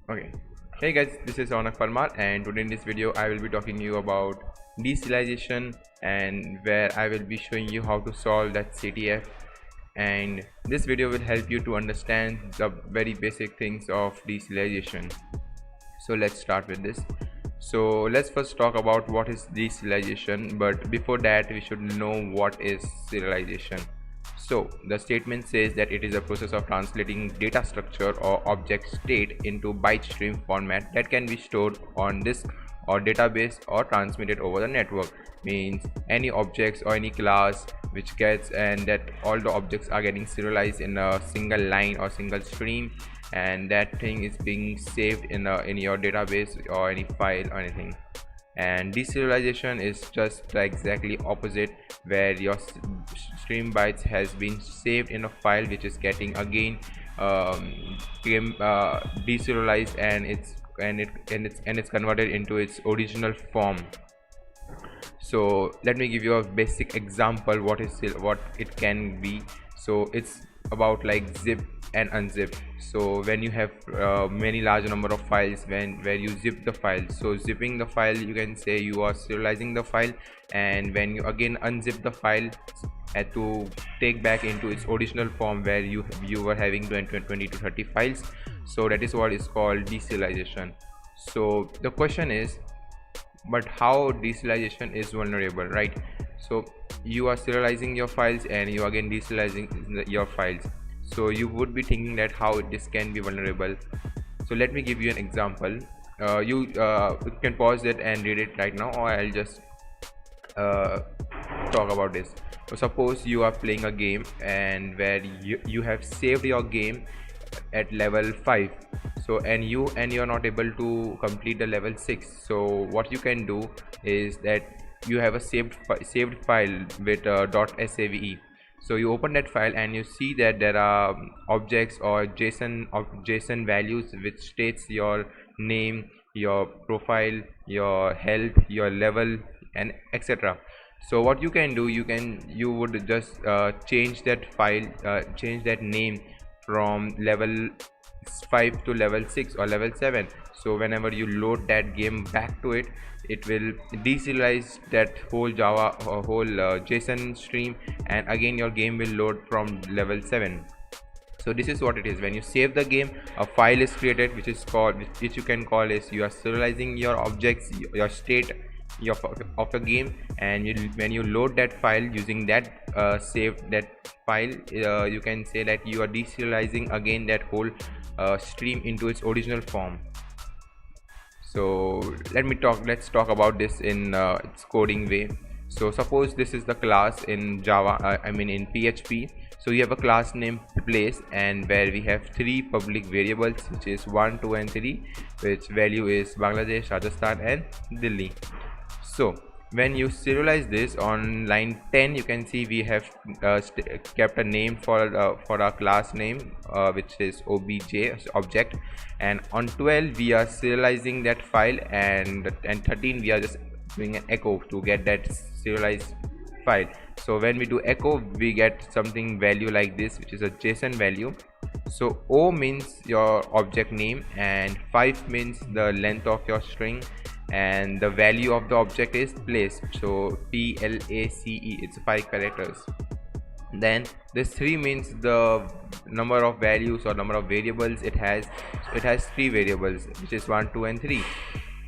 Okay. Hey guys, this is Ronak Parmar, and today in this video I will be talking to you about deserialization, and where I will be showing you how to solve that CTF. And this video will help you to understand the very basic things of deserialization. So let's start with this. So let's first talk about what is deserialization, but before that we should know what is serialization. So the statement says that it is a process of translating data structure or object state into byte stream format that can be stored on disk or database or transmitted over the network. Means any objects or any class which gets, and that all the objects are getting serialized in a single line or single stream, and that thing is being saved in your database or any file or anything. And deserialization is just exactly opposite, where your stream bytes has been saved in a file which is getting again deserialized, and it's converted into its original form. So let me give you a basic example what it can be. So it's about like zip and unzip. So when you have many large number of files, where you zip the file, so zipping the file, you can say you are serializing the file, and when you again unzip the file to take back into its original form, where you were having 20 to 30 files, so that is what is called deserialization. So the question is, but how deserialization is vulnerable, right? So you are serializing your files and you again deserializing your files, so you would be thinking that how this can be vulnerable. So let me give you an example. You can pause it and read it right now, or I'll just talk about this. So suppose you are playing a game, and where you have saved your game at level 5, so and you're not able to complete the level 6. So what you can do is that you have a saved file with .save. so you open that file and you see that there are objects or JSON values which states your name, your profile, your health, your level, and etc. So what you can do, you would just change that file, change that name from level 5 to level 6 or level 7. So whenever you load that game back to it, it will deserialize that whole Java or whole JSON stream, and again your game will load from level 7. So this is what it is. When you save the game, a file is created which you can call as you are serializing your objects, your state of the game, and when you load that file using that saved that file, you can say that you are deserializing again that whole stream into its original form. So let's talk about this in its coding way. So suppose this is the class in Java, I mean in PHP. So you have a class named place, and where we have 3 public variables, which is 1, 2 and 3, which value is Bangladesh, Rajasthan and Delhi. So when you serialize this on line 10, you can see we have kept a name for our class name, which is obj object, and on 12 we are serializing that file, and 13 we are just doing an echo to get that serialized file. So when we do echo, we get something value like this, which is a JSON value. So O means your object name, and 5 means the length of your string, and the value of the object is place. So place, it's 5 characters. Then this 3 means the number of values or number of variables it has. It has 3 variables, which is 1, 2 and 3.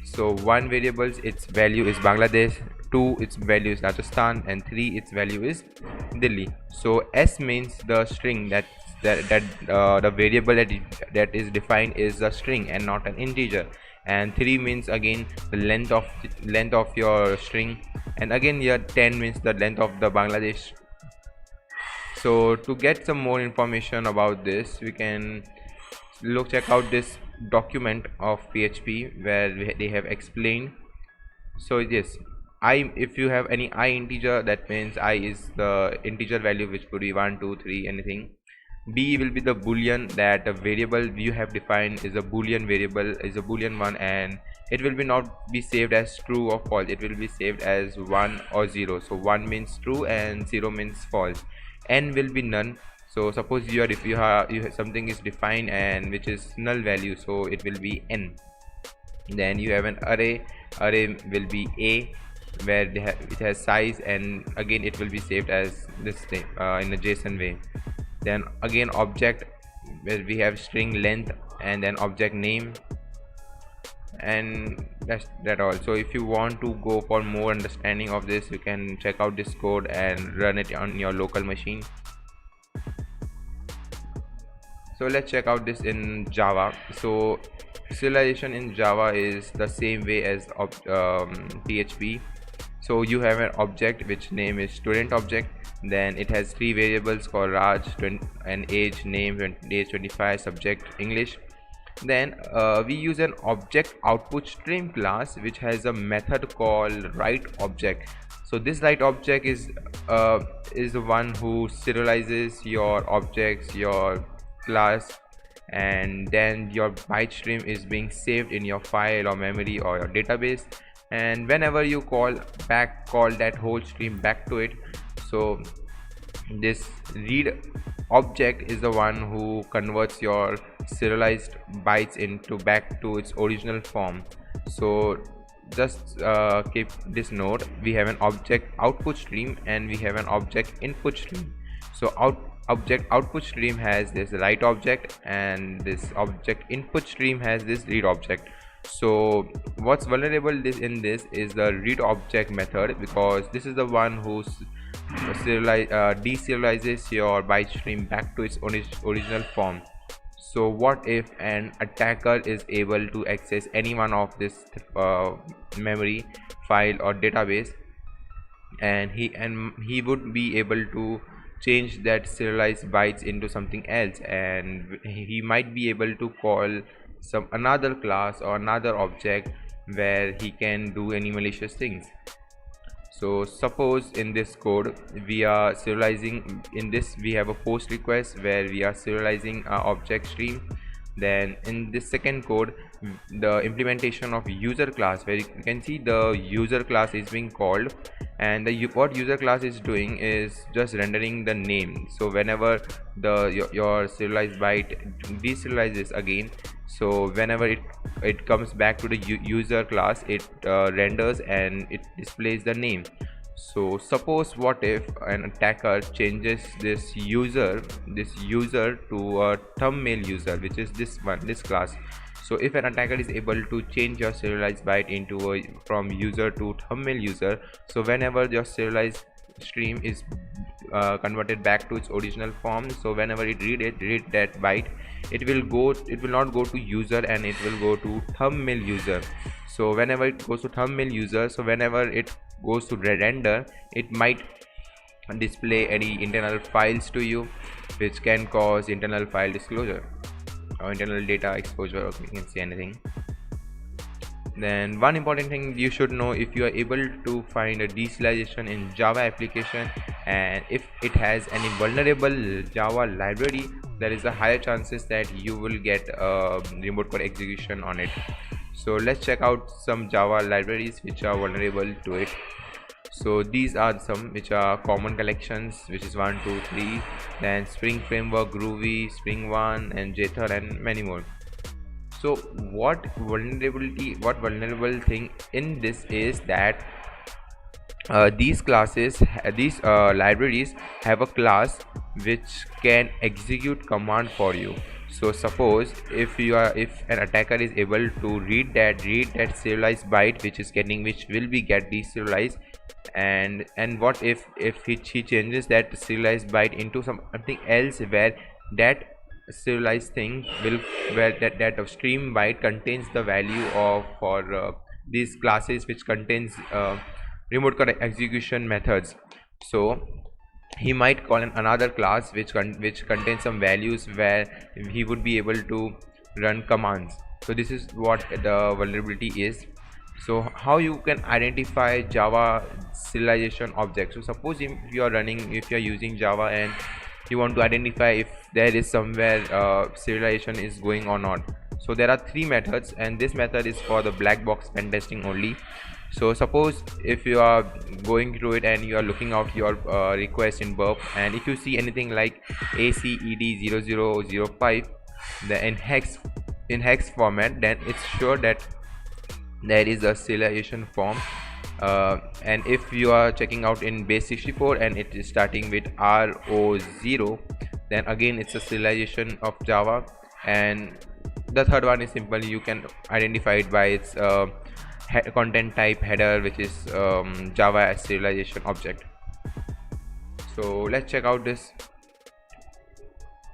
So 1 variables, its value is Bangladesh, 2 its value is Rajasthan, and 3 its value is Delhi. So S means the string, the variable that is defined is a string and not an integer, and 3 means again the length of your string, and again here 10 means the length of the Bangladesh. So to get some more information about this, we can check out this document of PHP, where they have explained. So yes, if you have any I integer, that means I is the integer value, which could be 1, 2, 3, anything. B will be the boolean, that a variable you have defined is a boolean variable, is a boolean one, and it will not be saved as true or false. It will be saved as 1 or 0. So 1 means true and 0 means false. N will be none. So suppose you are, if you have something is defined and which is null value, so it will be n. Then you have an array will be a, where it has size, and again it will be saved as this thing in a JSON way. Then again object, where we have string length and then object name, and that's that all. So if you want to go for more understanding of this, you can check out this code and run it on your local machine. So let's check out this in Java. So serialization in Java is the same way as PHP. So you have an object which name is student object, then it has three variables called Raj, and age, name, age 25, subject English. Then we use an object output stream class which has a method called write object. So this write object is the one who serializes your objects, your class, and then your byte stream is being saved in your file or memory or your database. And whenever you call that whole stream back to it, so this read object is the one who converts your serialized bytes into back to its original form. So just keep this note: we have an object output stream and we have an object input stream. So object output stream has this write object, and this object input stream has this read object. So what's vulnerable in this is the read object method, because this is the one who deserializes your byte stream back to its original form. So what if an attacker is able to access any one of this memory file or database, and he would be able to change that serialized bytes into something else, and he might be able to call some another class or another object where he can do any malicious things. So suppose in this code we are serializing, in this we have a post request where we are serializing our object stream. Then in this second code, the implementation of user class, where you can see the user class is being called, and what user class is doing is just rendering the name. So whenever your serialized byte deserializes again, so whenever it comes back to the user class, it renders and it displays the name. So suppose what if an attacker changes this user to a thumbnail user, which is this class. So if an attacker is able to change your serialized byte into from user to thumbnail user, so whenever your serialized stream is converted back to its original form, so whenever it read that byte, it will not go to user and it will go to thumbnail user. So whenever it goes to thumbnail user, so whenever it goes to render, it might display any internal files to you, which can cause internal file disclosure or internal data exposure, or you can say anything. Then one important thing you should know: if you are able to find a deserialization in Java application, and if it has any vulnerable Java library, there is a higher chances that you will get a remote code execution on it. So let's check out some Java libraries which are vulnerable to it. So these are some which are common collections, which is 1, 2, 3, then Spring Framework, Groovy, Spring One, and Jether, and many more. So what vulnerable thing in this is that these libraries have a class which can execute command for you. So suppose if an attacker is able to read that serialized byte which will be get deserialized, and what if he changes that serialized byte into something else, where that serialized thing where that stream byte contains the value of for these classes which contains remote code execution methods. So he might call another class which contains some values where he would be able to run commands. So this is what the vulnerability is. So how you can identify Java serialization objects? So suppose if you are using Java and you want to identify if there is somewhere serialization is going or not. So there are three methods, and this method is for the black box pen testing only. So suppose if you are going through it and you are looking out your request in burp, and if you see anything like ACED0005 the in hex format, then it's sure that there is a serialization form. And if you are checking out in base 64 and it is starting with RO0, then again it's a serialization of Java. And the third one is simple, you can identify it by its content type header, which is Java as serialization object. So let's check out the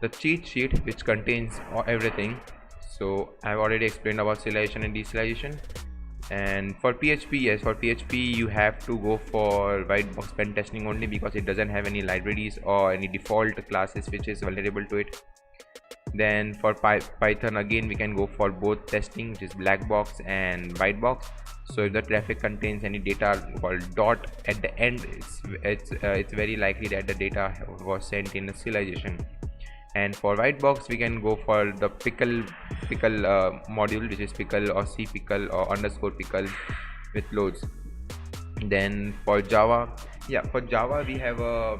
cheat sheet, which contains everything. So I've already explained about serialization and deserialization. And for PHP, yes, for PHP you have to go for white box pen testing only, because it doesn't have any libraries or any default classes which is vulnerable to it. Then for Python, again we can go for both testing, which is black box and white box. So if the traffic contains any data called dot at the end, it's very likely that the data was sent in a serialization. And for white box we can go for the pickle module, which is pickle or c pickle or underscore pickle with loads. Then for Java, yeah, for Java we have a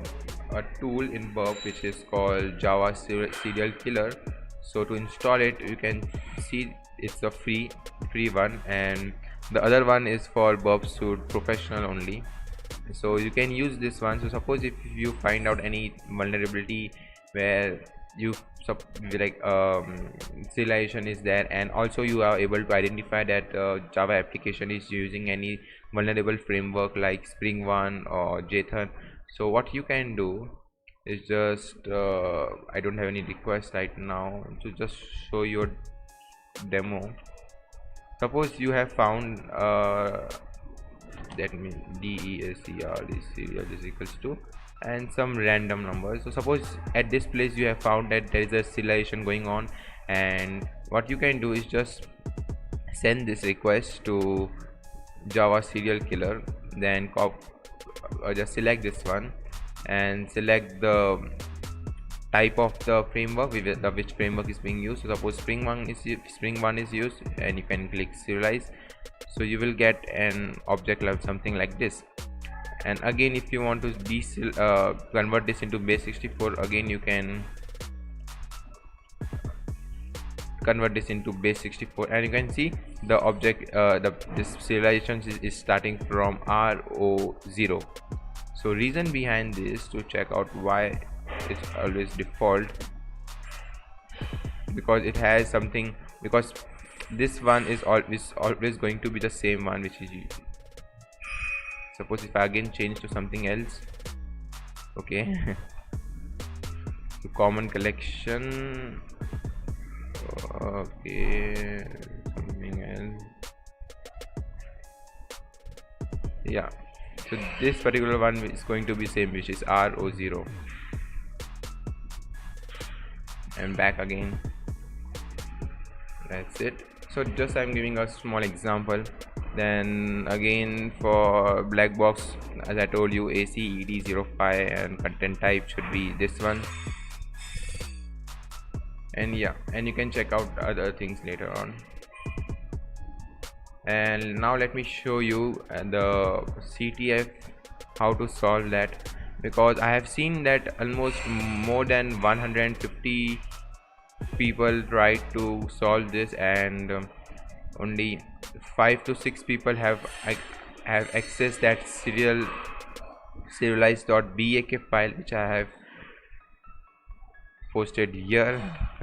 tool in burp which is called Java serial killer. So to install it, you can see it's a free one, and the other one is for burp suite professional only. So you can use this one. So suppose if you find out any vulnerability where you serialization is there, and also you are able to identify that Java application is using any vulnerable framework like Spring One or Jthon. So what you can do is just I don't have any request right now to just show your demo. Suppose you have found that means DESER is equals to and some random numbers. So suppose at this place you have found that there is a serialization going on, and what you can do is just send this request to Java serial killer. Then just select this one and select the type of the framework, which framework is being used. So suppose Spring One is used, and you can click serialize. So you will get an object like something like this. And again, if you want to convert this into base 64, again you can convert this into base 64, and you can see the object this serialization is starting from RO0. So reason behind this, to check out why it's always default, because it has something, because this one is always going to be the same one, which is suppose if I again change to something else, okay, to common collection, okay, something else, yeah. So this particular one is going to be same, which is RO0, and back again. That's it. So just I'm giving a small example. Then again for black box, as I told you, ACED05, and content type should be this one. And yeah, and you can check out other things later on. And now let me show you the CTF, how to solve that, because I have seen that almost more than 150 people tried to solve this, and only 5 to 6 people have accessed that serialized.bak file, which I have posted here,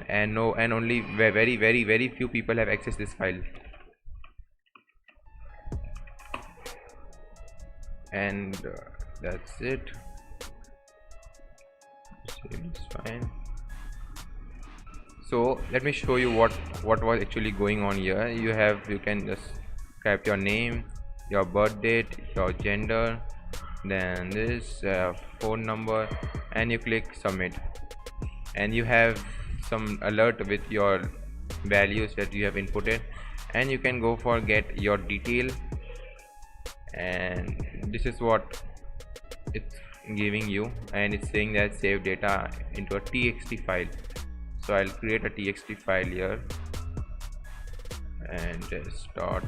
and only very few people have accessed this file. And that's it. It's fine. So let me show you what was actually going on here. You can just type your name, your birth date, your gender, then this phone number, and you click submit, and you have some alert with your values that you have inputted, and you can go for get your detail, and this is what it's giving you, and it's saying that save data into a txt file. So I'll create a txt file here and just start.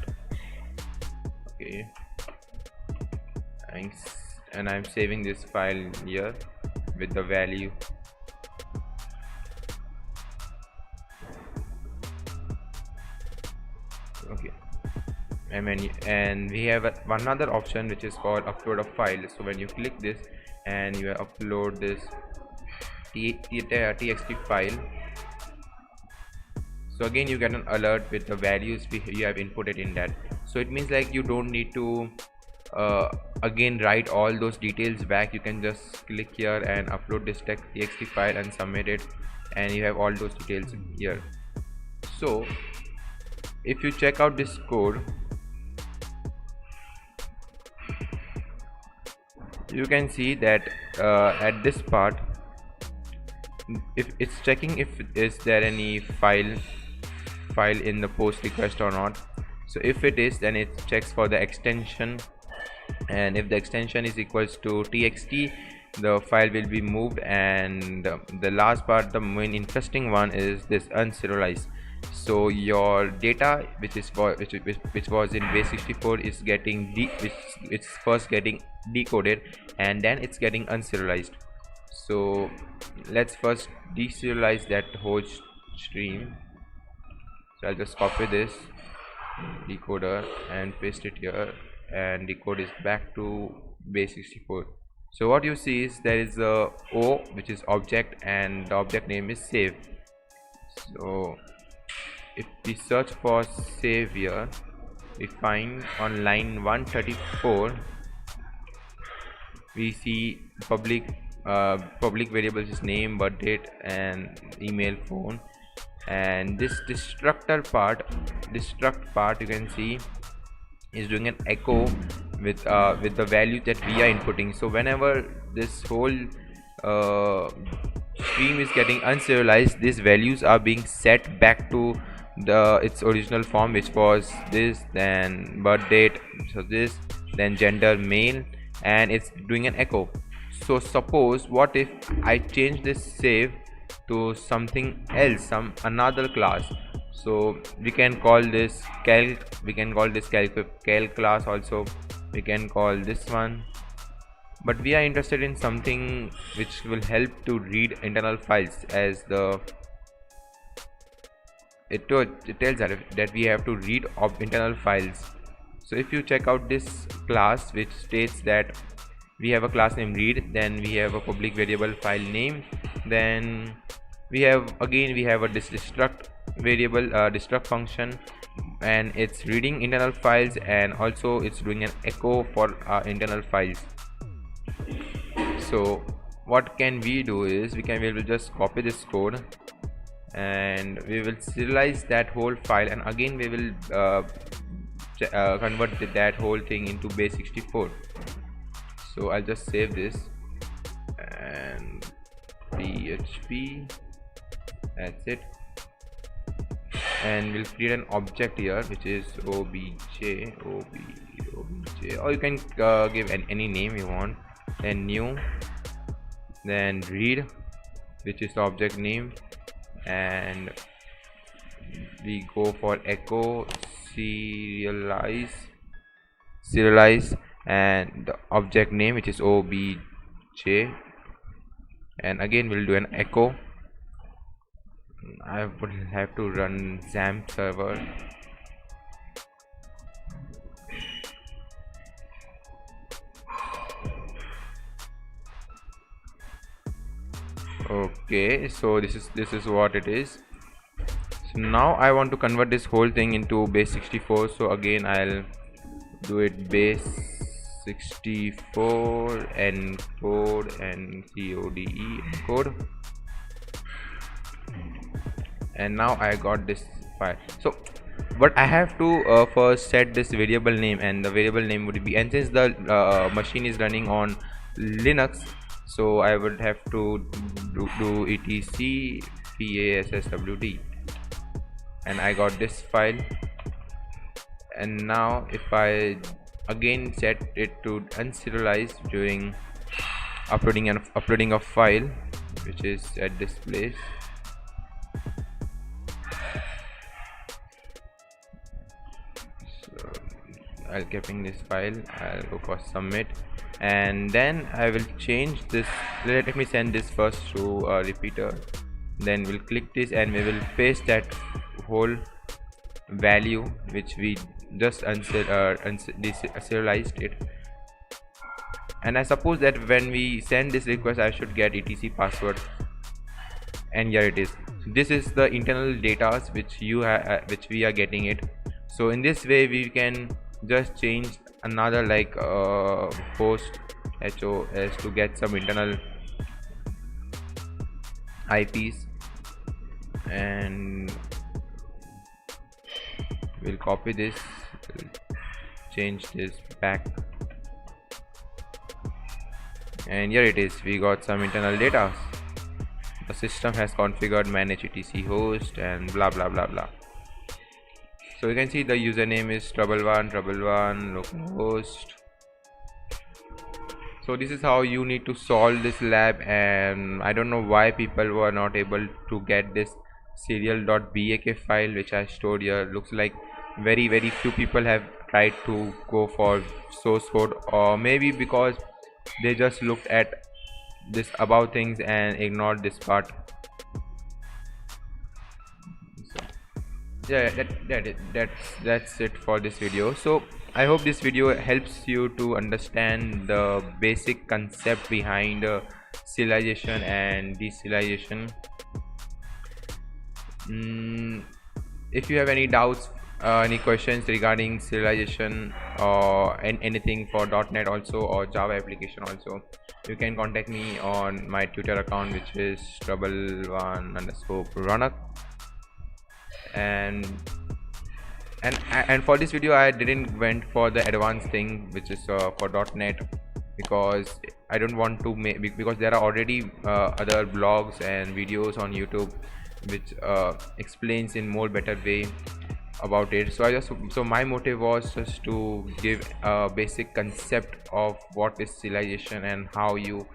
Okay, and I'm saving this file here with the value. Okay, and we have one other option which is called upload a file. So when you click this and you upload this txt file, so again you get an alert with the values you have inputted in that. So it means like you don't need to again write all those details back. You can just click here and upload this txt file and submit it, and you have all those details here. So if you check out this code, you can see that at this part, if it's checking if is there any file in the post request or not. So if it is, then it checks for the extension, and if the extension is equals to txt, the file will be moved. And the last part, the main interesting one, is this unserialized. So your data which was in base64 is getting it's first getting decoded, and then it's getting unserialized. So let's first deserialize that whole stream. So I'll just copy this decoder and paste it here, and decode is back to base64. So what you see is there is a O which is object, and the object name is save. So if we search for save here, we find on line 134 we see public variables is name, birth date, and email, phone. And this destruct part you can see is doing an echo with the value that we are inputting. So whenever this whole stream is getting unserialized, these values are being set back to its original form, which was this, then birth date, so this, then gender, male, and it's doing an echo. So suppose what if I change this save to something else, another class. So we can call this calc, we can call this calc class also, we can call this one, but we are interested in something which will help to read internal files, as it tells that we have to read internal files. So if you check out this class which states that we have a class name read, then we have a public variable file name, then we have a destruct variable destruct function, and it's reading internal files, and also it's doing an echo for internal files. So what can we do is we will just copy this code, and we will serialize that whole file, and again we will convert that whole thing into base64. So I'll just save this and php, that's it, and we'll create an object here which is obj, or you can give any name you want, then new, then read, which is the object name, and we go for echo serialize, and the object name which is obj, and again we'll do an echo. I would have to run XAMPP server. Okay, so this is what it is. So now I want to convert this whole thing into base64. So again I'll do it base64 encode and code encode, and now I got this file. So but I have to first set this variable name, and the variable name would be, and since the machine is running on Linux, so I would have to do etc passwd, and I got this file. And now if I again set it to unserialize during uploading a file which is at this place, so I'll keeping this file, I'll go for submit, and then I will change this. Let me send this first to a repeater, then we'll click this and we will paste that whole value which we just deserialized it. And I suppose that when we send this request I should get etc password, and here it is. This is the internal data which which we are getting it. So in this way we can just change another like host HOS to get some internal IPs, and we'll copy this, we'll change this back, and here it is. We got some internal data. The system has configured manage etc host and blah blah blah blah. So you can see the username is /1 localhost. So this is how you need to solve this lab, and I don't know why people were not able to get this serial.bak file which I stored here. Looks like very few people have tried to go for source code, or maybe because they just looked at this above things and ignored this part. So yeah, that's it for this video. So I hope this video helps you to understand the basic concept behind serialization and deserialization. If you have any doubts, any questions regarding serialization or anything for .NET also or Java application also, you can contact me on my Twitter account, which is /1_Ronak. And for this video I didn't went for the advanced thing, which is for .NET, because I don't want to make, because there are already other blogs and videos on YouTube which explains in more better way about it. So my motive was just to give a basic concept of what is serialization and how you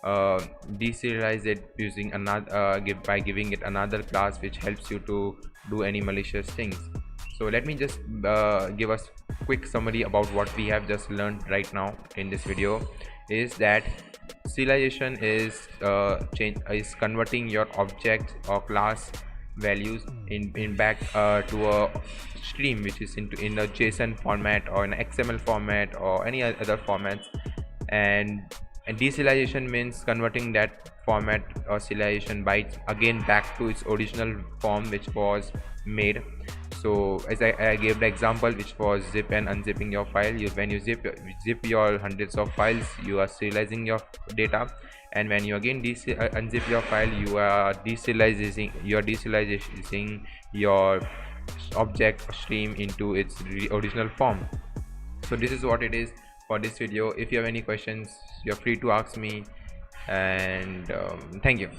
deserialize it using another by giving it another class which helps you to do any malicious things. So let me just give us quick summary about what we have just learned right now in this video. Is that serialization is converting your object or class values in back to a stream which is in a JSON format or an XML format or any other formats, and deserialization means converting that format or serialization bytes again back to its original form which was made. So as I gave the example, which was zip and unzipping your file. When you zip your hundreds of files, you are serializing your data, and when you again unzip your file, you are deserializing your object stream into its original form. So this is what it is for this video. If you have any questions, you're free to ask me, and thank you.